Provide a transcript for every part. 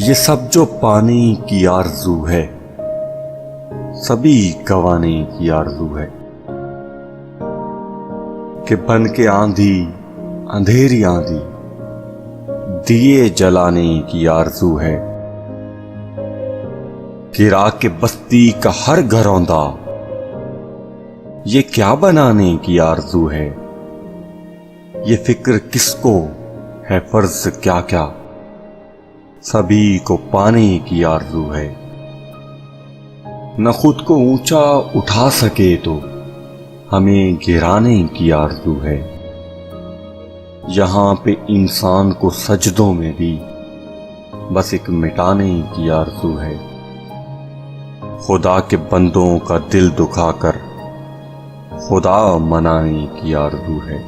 یہ سب جو پانے کی آرزو ہے، سبھی گوانے کی آرزو ہے، کہ بن کے آندھی اندھیری آندھی دیے جلانے کی آرزو ہے، گرا کے بستی کا ہر گھروندا یہ کیا بنانے کی آرزو ہے، یہ فکر کس کو ہے فرض کیا کیا سبھی کو پانے کی آرزو ہے، نہ خود کو اونچا اٹھا سکے تو ہمیں گرانے کی آرزو ہے، یہاں پہ انسان کو سجدوں میں بھی بس ایک مٹانے کی آرزو ہے، خدا کے بندوں کا دل دکھا کر خدا منانے کی آرزو ہے،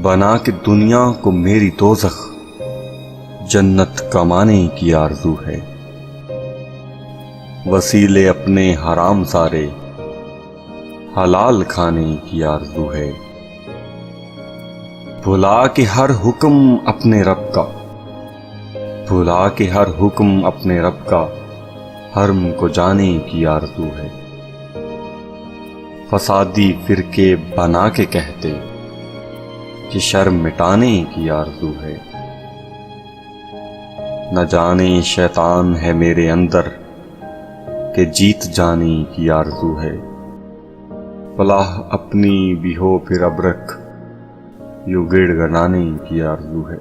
بنا کے دنیا کو میری دوزخ جنت کمانے کی آرزو ہے، وسیلے اپنے حرام سارے حلال کھانے کی آرزو ہے، بھلا کے ہر حکم اپنے رب کا، بھلا کے ہر حکم اپنے رب کا حرم کو جانے کی آرزو ہے، فسادی فرقے بنا کے کہتے کہ شرم مٹانے کی آرزو ہے، نہ جانے شیطان ہے میرے اندر کہ جیت جانے کی آرزو ہے، فلاح اپنی بھی ہو پھر اب رکھ یوں گڑ گڑانے کی آرزو ہے۔